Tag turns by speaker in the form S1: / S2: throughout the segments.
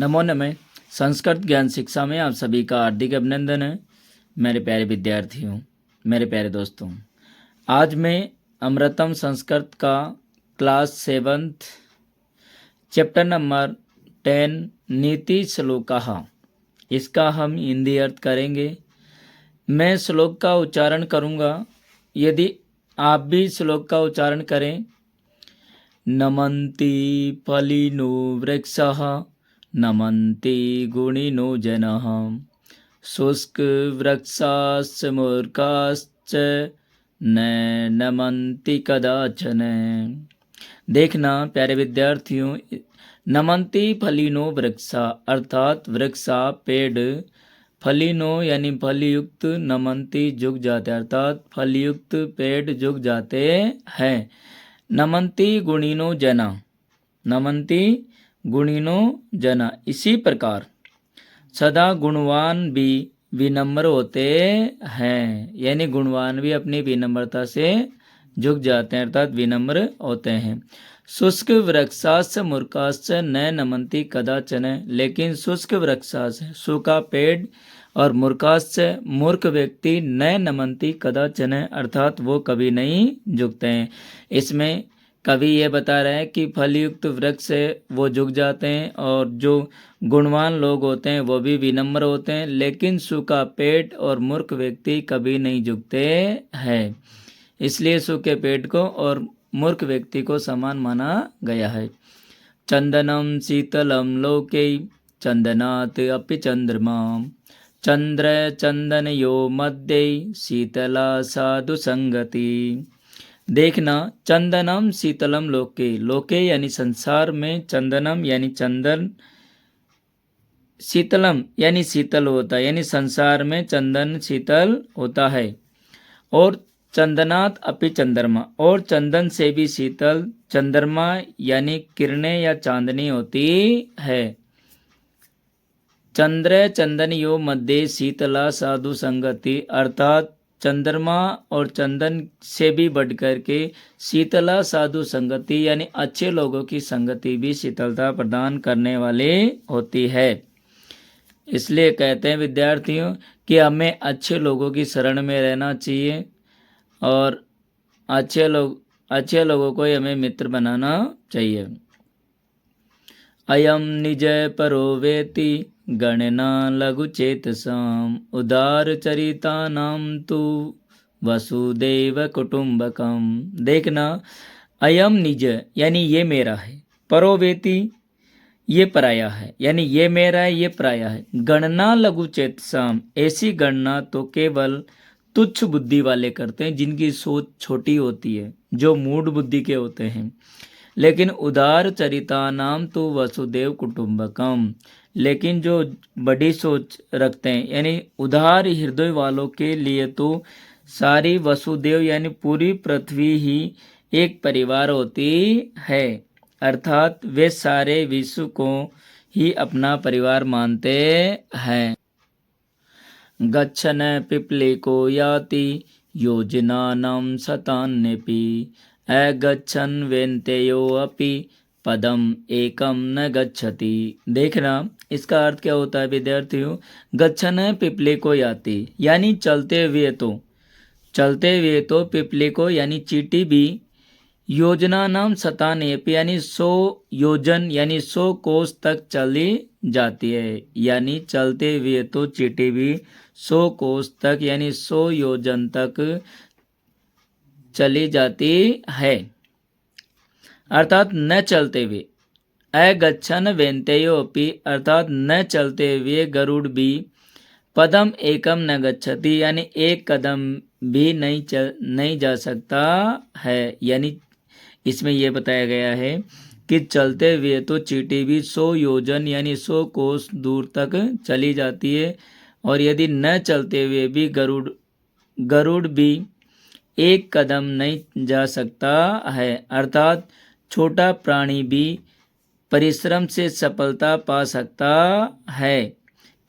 S1: नमो नमः। संस्कृत ज्ञान शिक्षा में आप सभी का हार्दिक अभिनंदन है। मेरे प्यारे विद्यार्थियों, मेरे प्यारे दोस्तों, आज मैं अमृतम संस्कृत का क्लास 7 चैप्टर नंबर 10 नीति श्लोकाः, इसका हम हिंदी अर्थ करेंगे। मैं श्लोक का उच्चारण करूँगा, यदि आप भी श्लोक का उच्चारण करें। नमन्ति फलिनो वृक्षः नमन्ति गुणिनो जनः शुष्कवृक्षाश्च मूर्खाश्च न नमन्ति कदाचन। देखना प्यारे विद्यार्थियों, नमन्ति फलिनो वृक्षा अर्थात वृक्षा पेड़, फलिनो यानी फलयुक्त, नमन्ति झुक जाते अर्थात फलयुक्त पेड़ झुक जाते हैं। नमन्ति गुणिनो जना, नमन्ति गुणिनो जना, इसी प्रकार सदा गुणवान भी विनम्र होते हैं, यानी गुणवान भी अपनी विनम्रता से झुक जाते हैं अर्थात विनम्र होते हैं। शुष्क वृक्षाश्च मूर्खाश्च न नमन्ति कदाचन, लेकिन शुष्क वृक्षाश्च सूखा पेड़ और मूर्खाश्च मूर्ख व्यक्ति न नमन्ति कदाचन अर्थात वो कभी नहीं झुकते हैं। इसमें कवि ये बता रहे हैं कि फलयुक्त वृक्ष है वो झुक जाते हैं और जो गुणवान लोग होते हैं वो भी विनम्र होते हैं, लेकिन सूखा पेट और मूर्ख व्यक्ति कभी नहीं झुकते हैं। इसलिए सूखे पेट को और मूर्ख व्यक्ति को समान माना गया है। चंदनम शीतलम लोके चंदनात् अपि चंद्रमा चंद्र चंदनयो मध्ये शीतला साधु संगति। देखना, चंदनम शीतलम लोके, लोके यानी संसार में, चंदनम यानी चंदन, शीतलम यानी शीतल होता है, यानी संसार में चंदन शीतल होता है। और चंदनात् अपि चंद्रमा, और चंदन से भी शीतल चंद्रमा यानी किरणें या चांदनी होती है। चंद्र चंदन यो मध्य शीतला साधु संगति अर्थात चंद्रमा और चंदन से भी बढ़कर के शीतला साधु संगति यानी अच्छे लोगों की संगति भी शीतलता प्रदान करने वाली होती है। इसलिए कहते हैं विद्यार्थियों कि हमें अच्छे लोगों की शरण में रहना चाहिए और अच्छे लोगों को हमें मित्र बनाना चाहिए। अयम निज परो वेति गणना लघु चेतसाम उदार चरिता नाम तु वसुदेव कुटुंबकम। देखना, अयम निज यानी ये मेरा है, परो वेति ये पराया है, यानी ये मेरा है ये पराया है। गणना लघु चेतसाम, ऐसी गणना तो केवल तुच्छ बुद्धि वाले करते हैं जिनकी सोच छोटी होती है, जो मूढ़ बुद्धि के होते हैं। लेकिन उदार चरिता नाम तो वसुदेव कुटुंबकम, लेकिन जो बड़ी सोच रखते हैं यानी उदार हृदय वालों के लिए तो सारी वसुदेव यानी पूरी पृथ्वी ही एक परिवार होती है, अर्थात वे सारे विश्व को ही अपना परिवार मानते हैं। गच्छन पिपलिको याति योजनानां शतान्यपि अगच्छन वेन्तेयो अपि पदम एकम न गच्छति। देखना, इसका अर्थ क्या होता है विद्यार्थियों। गच्छन पिपलिको याति यानी चलते हुए तो पिपलिको यानी चींटी भी, योजना नाम शतान्यपि यानी 100 योजन यानी 100 कोस तक चली जाती है, यानी चलते हुए तो चींटी भी 100 कोस तक यानी 100 योजन तक चली जाती है, अर्थात न चलते हुए। अगच्छन वेन्तेयोपि अर्थात न चलते हुए गरुड़ भी, पदम एकम न गच्छति यानी एक कदम भी नहीं जा सकता है। यानी इसमें यह बताया गया है कि चलते हुए तो चींटी भी 100 योजन यानी 100 कोस दूर तक चली जाती है, और यदि न चलते हुए भी गरुड़ भी एक कदम नहीं जा सकता है, अर्थात छोटा प्राणी भी परिश्रम से सफलता पा सकता है,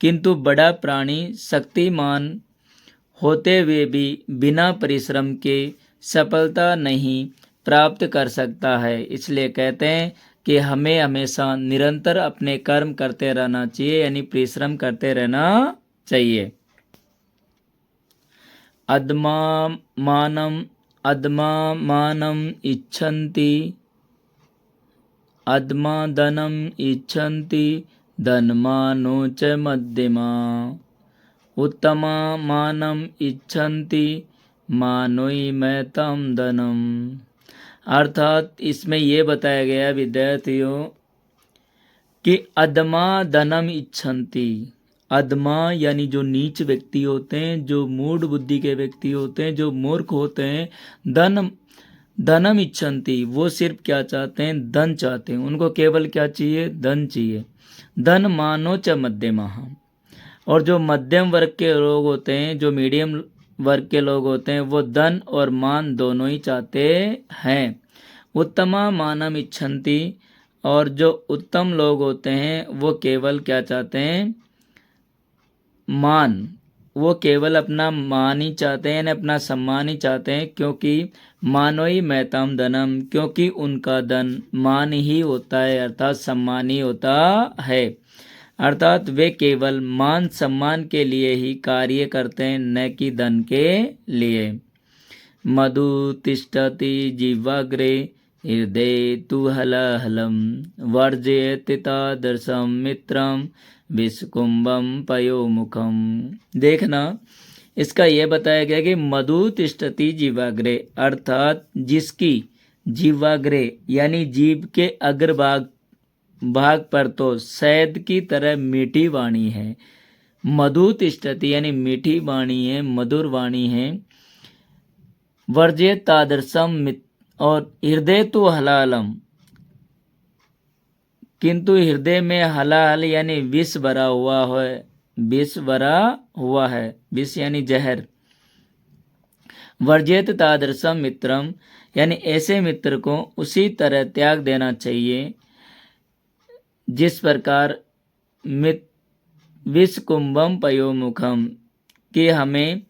S1: किंतु बड़ा प्राणी शक्तिमान होते हुए भी बिना परिश्रम के सफलता नहीं प्राप्त कर सकता है। इसलिए कहते हैं कि हमें हमेशा निरंतर अपने कर्म करते रहना चाहिए, यानी परिश्रम करते रहना चाहिए। अदमामानम इच्छन्ति, अदमादनम इच्छन्ति, धनमानो च मध्यमा, उत्तमामानम इच्छन्ति, मानोइमैतं धनम। अर्थात इसमें ये बताया गया विद्यार्थियों कि अदमा धनम इच्छन्ति, अदमा यानी जो नीच व्यक्ति होते हैं, जो मूढ़ बुद्धि के व्यक्ति होते हैं, जो मूर्ख होते हैं, धनम इच्छन्ति, वो सिर्फ क्या चाहते हैं, धन चाहते हैं। उनको केवल क्या चाहिए, धन चाहिए। धन मानो च मध्यमा, और जो मध्यम वर्ग के लोग होते हैं, जो मीडियम वर्ग के लोग होते हैं, वो धन और मान दोनों ही चाहते हैं। उत्तमा मानम इच्छन्ति, और जो उत्तम लोग होते हैं वो केवल क्या चाहते हैं, मान, वो केवल अपना मान ही चाहते हैं, यानी अपना सम्मान ही चाहते हैं। क्योंकि मानोई मैताम धनम, क्योंकि उनका धन मान ही होता है, अर्थात सम्मान ही होता है। अर्थात वे केवल मान सम्मान के लिए ही कार्य करते हैं, न कि धन के लिए। मधु तिष्ठति जीवाग्रे, हृदय तु हलाहलम, वर्जयति तादृशम मित्रम, विषकुंभम पयोमुखम। देखना, इसका यह बताया गया कि मधु तिष्ठति जीवाग्रे, अर्थात जिसकी जीवाग्रे यानी जीव के अग्रभाग पर तो शहद की तरह मीठी वाणी है। मधु तिष्ठति यानी मीठी वाणी है, मधुर वाणी है। वर्जे तादर्शम, और हृदय तो हलालम, किंतु हृदय में हलाहल यानी विष भरा हुआ है, विष भरा हुआ है, विष यानी जहर। वर्जेत तादर्शम मित्रम, यानी ऐसे मित्र को उसी तरह त्याग देना चाहिए जिस प्रकार विष कुंभम पयोमुखम, कि हमें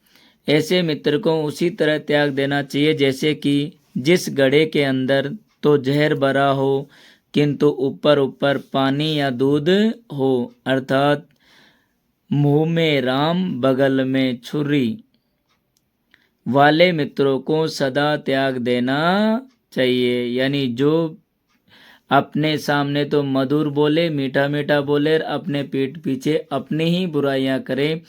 S1: ऐसे मित्र को उसी तरह त्याग देना चाहिए जैसे कि जिस घड़े के अंदर तो जहर भरा हो, किंतु ऊपर ऊपर पानी या दूध हो। अर्थात मुंह में राम बगल में छुरी वाले मित्रों को सदा त्याग देना चाहिए। यानी जो अपने सामने तो मधुर बोले, मीठा मीठा बोले, अपने पीठ पीछे अपनी ही बुराइयां करे,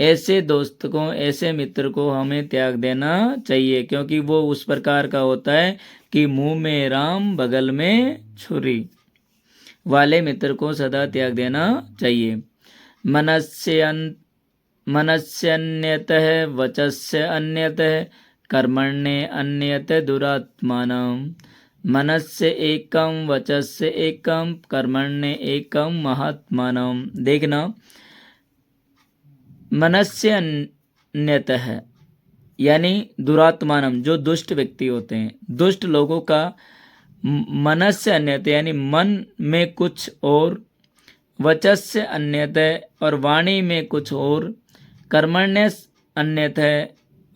S1: ऐसे दोस्त को, ऐसे मित्र को हमें त्याग देना चाहिए। क्योंकि वो उस प्रकार का होता है कि मुंह में राम बगल में छुरी वाले मित्र को सदा त्याग देना चाहिए। मनस्यन्यतः वचस्य अन्यतः, कर्मण्ये अन्यतः दुरात्मानम्। मनस्य एकम वचस्य एकम, कर्मण्ये एकम महात्मानम्। देखना, मनस्य अन्यतः यानी दुरात्मानम, जो दुष्ट व्यक्ति होते हैं, दुष्ट लोगों का मनस्य अन्यतः यानी मन में कुछ और, वचस्य अन्यतः और वाणी में कुछ और, कर्मण्य अन्यतः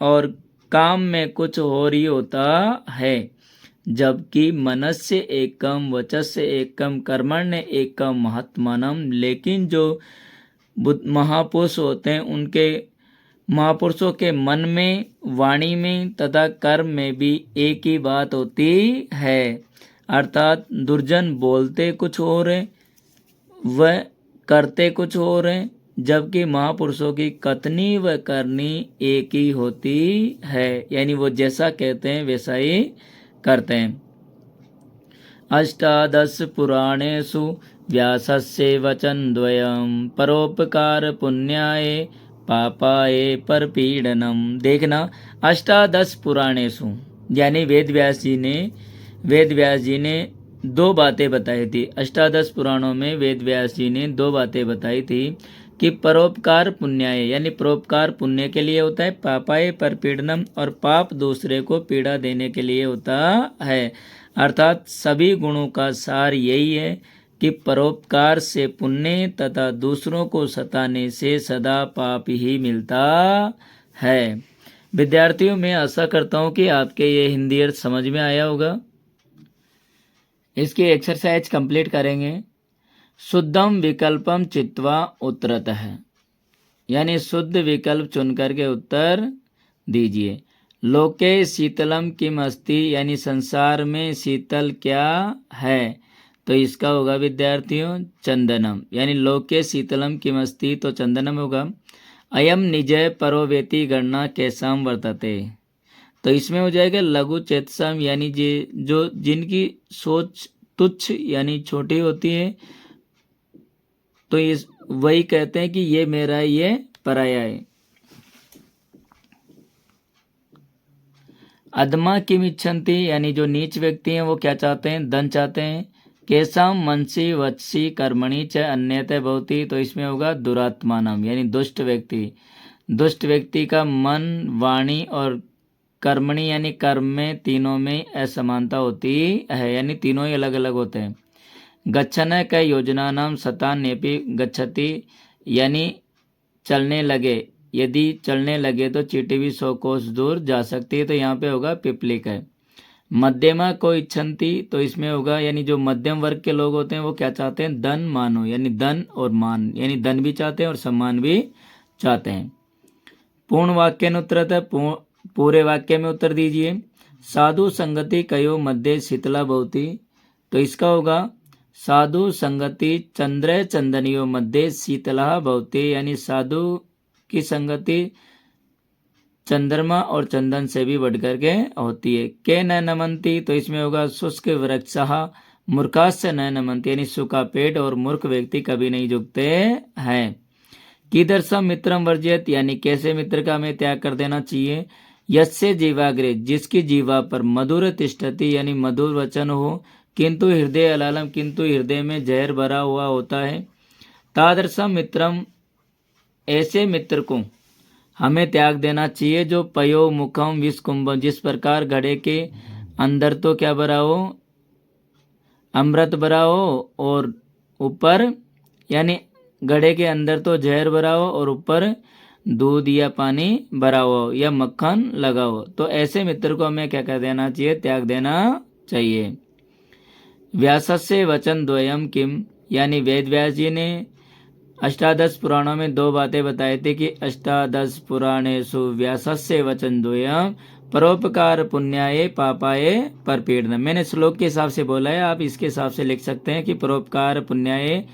S1: और काम में कुछ और ही होता है। जबकि मनस्य एकम वचस्य एकम कर्मण्य एकम महात्मानम, लेकिन जो महापुरुष होते हैं उनके, महापुरुषों के मन में, वाणी में तथा कर्म में भी एक ही बात होती है। अर्थात दुर्जन बोलते कुछ और है, वह करते कुछ और है, जबकि महापुरुषों की कथनी व करनी एक ही होती है। यानी वो जैसा कहते हैं वैसा ही करते हैं। अष्टादश पुराणेषु व्यासस्य वचनद्वयम्, परोपकार पुण्याय पापाय परपीडनम। देखना, अष्टादश पुराणेषु यानी वेद व्यास जी ने दो बातें बताई थी। अष्टादश पुराणों में वेद व्यास जी ने दो बातें बताई थी कि परोपकार पुण्याय यानी परोपकार पुण्य के लिए होता है, पापाय परपीडनम और पाप दूसरे को पीड़ा देने के लिए होता है। अर्थात सभी गुणों का सार यही है कि परोपकार से पुण्य तथा दूसरों को सताने से सदा पाप ही मिलता है। विद्यार्थियों, मैं आशा करता हूँ कि आपके ये हिंदी अर्थ समझ में आया होगा। इसकी एक्सरसाइज कंप्लीट करेंगे। शुद्धम विकल्पम चित्वा उत्तरतः, यानी शुद्ध विकल्प चुन करके उत्तर दीजिए। लोके शीतलम किम अस्ति, यानी संसार में शीतल क्या है, तो इसका होगा विद्यार्थियों चंदनम, यानी लोके शीतलम किम अस्ति तो चंदनम होगा। अयम निजय परोवेति गणना कैसाम वर्तते, तो इसमें हो जाएगा लघु चेतसम, यानी जो जिनकी सोच तुच्छ यानी छोटी होती है, तो इस वही कहते हैं कि ये मेरा है, ये पराया है। अधमा किम इच्छन्ति, यानी जो नीच व्यक्ति हैं वो क्या चाहते हैं, धन चाहते हैं। केसाम मनसी वत्सी कर्मणि च अन्यतः भवति, तो इसमें होगा दुरात्मानम, यानी दुष्ट व्यक्ति। दुष्ट व्यक्ति का मन, वाणी और कर्मणि यानी कर्म में, तीनों में असमानता होती है, यानी तीनों ही अलग अलग होते हैं। गच्छन का योजना नाम सतान्यपि गच्छति, यानी चलने लगे, यदि चलने लगे तो चींटी भी 100 कोस दूर जा सकती है, तो यहाँ पे होगा पिपलिक है। मध्यमा को इच्छन्ति, तो इसमें होगा यानी जो मध्यम वर्ग के लोग होते हैं वो क्या चाहते हैं, धन मानो, यानी धन और मान, यानी धन भी चाहते हैं और सम्मान भी चाहते हैं। पूर्ण वाक्य में उत्तर है, पूरे वाक्य में उत्तर दीजिए। साधु संगति कयो मध्य शीतला भवति, तो इसका होगा साधु संगति चंद्र चंदनियो मध्य शीतला भवति, यानी साधु की संगति चंद्रमा और चंदन से भी बढ़कर के होती है। के न नमंती, तो इसमें होगा शुष्क वृक्षः मूर्खास्य न नमंती, यानी सूखा पेड़ और मूर्ख व्यक्ति कभी नहीं झुकते हैं। कीदर्शम मित्रम वर्जित, यानी कैसे मित्र का हमें त्याग कर देना चाहिए। यस्य जीवाग्रे, जिसकी जीवा पर मधुर तिष्ठति, यानी मधुर वचन हो, किंतु हृदय अलालम, किंतु हृदय में जहर भरा हुआ होता है। तादर्शम मित्रम, ऐसे मित्र को हमें त्याग देना चाहिए जो पयो मुखम विषकुंभम, जिस प्रकार घड़े के अंदर तो क्या भरा हो, अमृत भरा हो, और ऊपर यानी घड़े के अंदर तो जहर भरा हो और ऊपर दूध या पानी भरा हो या मक्खन लगा हो, तो ऐसे मित्र को हमें क्या कर देना चाहिए, त्याग देना चाहिए। व्यासस्य वचन द्वयम किम, यानी वेद व्यास जी ने अष्टादश पुराणों में 2 बातें बताई थी कि अष्टादश पुराणेषु व्यासस्य वचन द्वयम परोपकार पुण्याय पापाय परपीड़नम। मैंने श्लोक के हिसाब से बोला है, आप इसके हिसाब से लिख सकते हैं कि परोपकार पुण्याय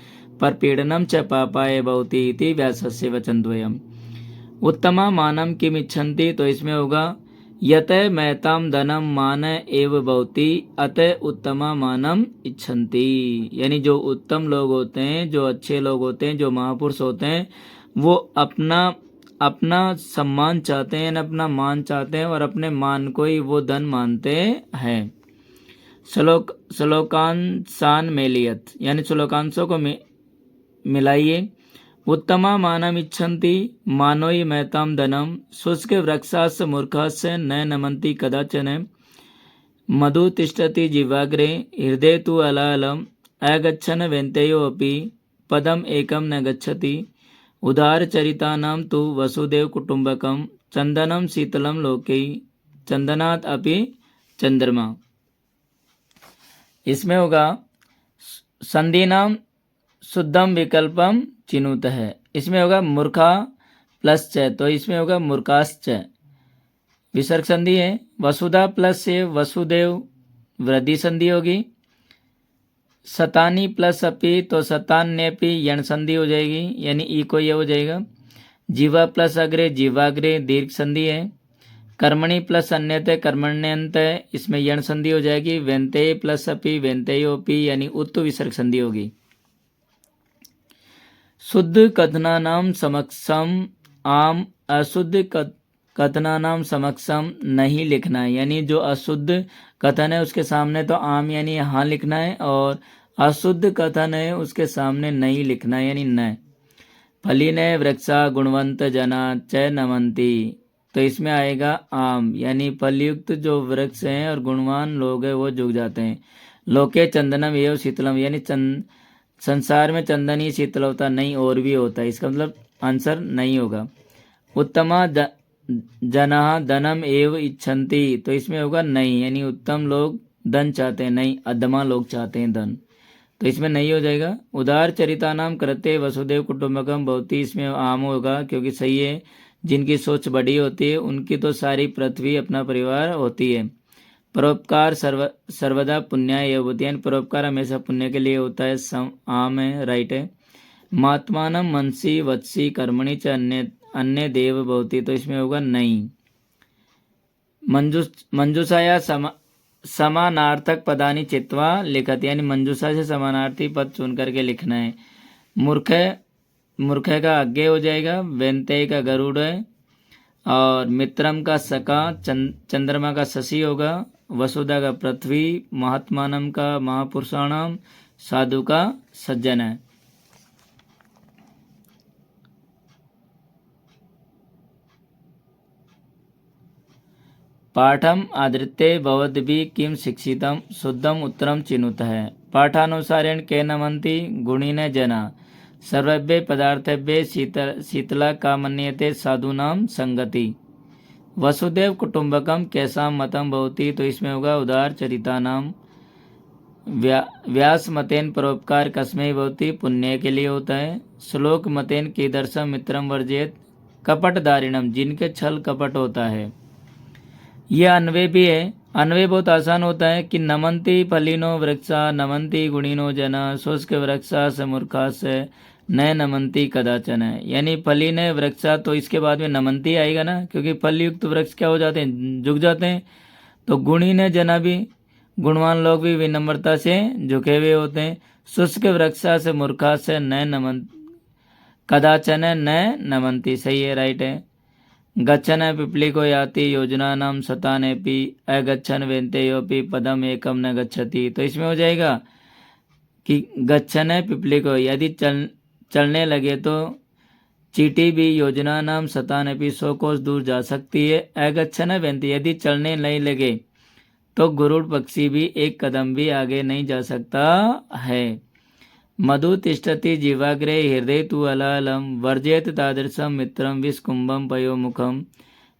S1: परपीड़नम च पापाय भवति इति व्यासस्य वचन द्वयम। उत्तमा मानम किम इच्छन्ति, तो इसमें होगा यत महताम धनम मान एव भवति अतः उत्तमा मानम इच्छन्ति, यानी जो उत्तम लोग होते हैं, जो अच्छे लोग होते हैं, जो महापुरुष होते हैं, वो अपना सम्मान चाहते हैं, अपना मान चाहते हैं और अपने मान को ही वो धन मानते हैं। श्लोकांशान मेलियत, यानी श्लोकांशों को मिलाइए। उत्तमा मानम इच्छन्ति मानोई महताम धनम शुष्क वृक्षास मूर्खास न नमन्ति कदाचन मधु तिष्ठति जीवाग्रे हृदय तु अलालम अगच्छन वेन्तेयो अपि पदम एकम न गच्छति उदार चरितानाम तु वसुदेव कुटुंबकम चंदनम शीतलम लोके चंदनात् अपि चंद्रमा। इसमें होगा संधि नाम शुद्धम विकल्पम चिनुत है, इसमें होगा मूर्खा प्लस च, तो इसमें होगा मूर्खाश्च, विसर्ग संधि है। वसुधा प्लस से वसुदेव वृद्धि संधि होगी। सतानी प्लस अपि, तो सतान्यपि यण संधि हो जाएगी, यानी ई को ये हो जाएगा। जीवा प्लस अग्रे जीवाग्रे दीर्घ संधि है। कर्मणि प्लस अन्यत कर्मण्यंत, इसमें यण संधि हो जाएगी। वेन्ते प्लस अपि वेन्तेयोपि, यानी उत्तु विसर्ग संधि होगी। शुद्ध कथनानाम समक्षम आम अशुद्ध कथनानाम समक्षम नहीं लिखना है, यानी जो अशुद्ध कथन है उसके सामने तो आम यानी हाँ लिखना है, और अशुद्ध कथन है उसके सामने नहीं लिखना है, यानी न। फलिने वृक्षा गुणवंत जना च नमन्ति, तो इसमें आएगा आम, यानी फलयुक्त जो वृक्ष हैं और गुणवान लोग हैं वो झुक जाते हैं। लोके चंदनम एवं शीतलम, यानी संसार में चंदन ही शीतल होता नहीं और भी होता है, इसका मतलब आंसर नहीं होगा। उत्तमा जना धनम एव इच्छन्ति, तो इसमें होगा नहीं, यानी उत्तम लोग धन चाहते हैं, नहीं, अधमा लोग चाहते हैं धन, तो इसमें नहीं हो जाएगा। उदार चरिता नाम करते वसुदेव कुटुंबकम भवती, इसमें आम होगा क्योंकि सही है। जिनकी सोच बड़ी होती है उनकी तो सारी पृथ्वी अपना परिवार होती है। परोपकार सर्वदा पुण्याय होती है, परोपकार हमेशा पुण्य के लिए होता है, आम है, राइट है। महात्मानम मनसी वत्सी कर्मणि च अन्य अन्य देव भवती, तो इसमें होगा नहीं। मंजूषाया समानार्थक पदानी चित्वा लिखत, यानी मंजूषा से समानार्थी पद चुन करके लिखना है। मूर्ख का आगे हो जाएगा, वेंते का गरुड़ है, और मित्रम का सका, चंद्रमा का शशि होगा, वसुधा का पृथ्वी, महात्मानम का महापुरुषाणाम, साधु का सज्जन है। पाठम आदृत्य भवद्भिः किम शिक्षितम शुद्धम उत्तरम चिनुत है। पाठानुसारेण के नमन्ति गुणिन जना, सर्वभ्य पदार्थभ्य शीतला का मन्यते साधुनाम संगति। वसुदेव कुटुंबकम कैसा मतम भवति, तो इसमें होगा उदार चरिता नाम। व्यास मतेन परोपकार कस्मै भवति, पुण्य के लिए होता है। श्लोक मतेन कीदर्शम मित्रम वर्जेत, कपट दारिणम, जिनके छल कपट होता है। यह अन्वय भी है। अन्वय बहुत आसान होता है कि नमन्ति फलिनो वृक्षा नमन्ति गुणिनो जना, शुष्क वृक्षा से मूर्खा से न नमन्ति कदाचन है। यानी फलिन है वृक्षा, तो इसके बाद में नमन्ति आएगा ना, क्योंकि फल युक्त वृक्ष क्या हो जाते हैं, झुक जाते हैं। तो गुणिन जना भी, गुणवान लोग भी विनम्रता से झुके हुए होते हैं। शुष्क वृक्षा से मूर्खा से न नमन कदाचन न नमन्ति, सही है, राइट है। गच्छन पिपली को याति योजना नाम सतानेपि, अगच्छन वेन्ते योपि पदम एकम न गच्छति, तो इसमें हो जाएगा कि गच्छन पिपली को, यदि चलने लगे तो चींटी भी योजना नाम सतानेपि 100 कोस दूर जा सकती है। अगच्छन वेन्ते, यदि चलने नहीं लगे तो गरुड़ पक्षी भी एक कदम भी आगे नहीं जा सकता है। मधु तिष्ठति जीवाग्रे हृदय तु अलालम, वर्जेत तादृशम मित्रम विस्कुंभम पयोमुखम।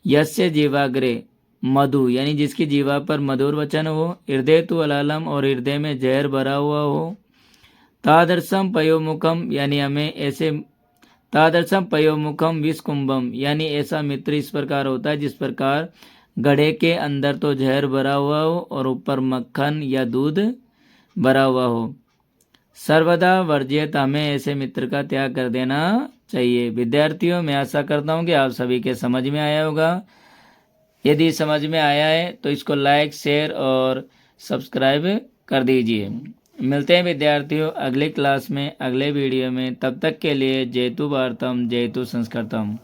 S1: यस्य जीवाग्रे मधु, यानी जिसकी जीवा पर मधुर वचन हो, हृदय तु अलालम, और हृदय में जहर भरा हुआ हो। तादृशम पयोमुखम, यानी हमें ऐसे, तादृशम पयोमुखम विस्कुंभम, यानी ऐसा मित्र इस प्रकार होता है जिस प्रकार घड़े के अंदर तो जहर भरा हुआ हो और ऊपर मक्खन या दूध भरा हुआ हो। सर्वदा वर्जित, हमें ऐसे मित्र का त्याग कर देना चाहिए। विद्यार्थियों, मैं आशा करता हूँ कि आप सभी के समझ में आया होगा। यदि समझ में आया है तो इसको लाइक, शेयर और सब्सक्राइब कर दीजिए। मिलते हैं विद्यार्थियों अगले क्लास में, अगले वीडियो में। तब तक के लिए जयतु भारतम जयतु संस्कृतम।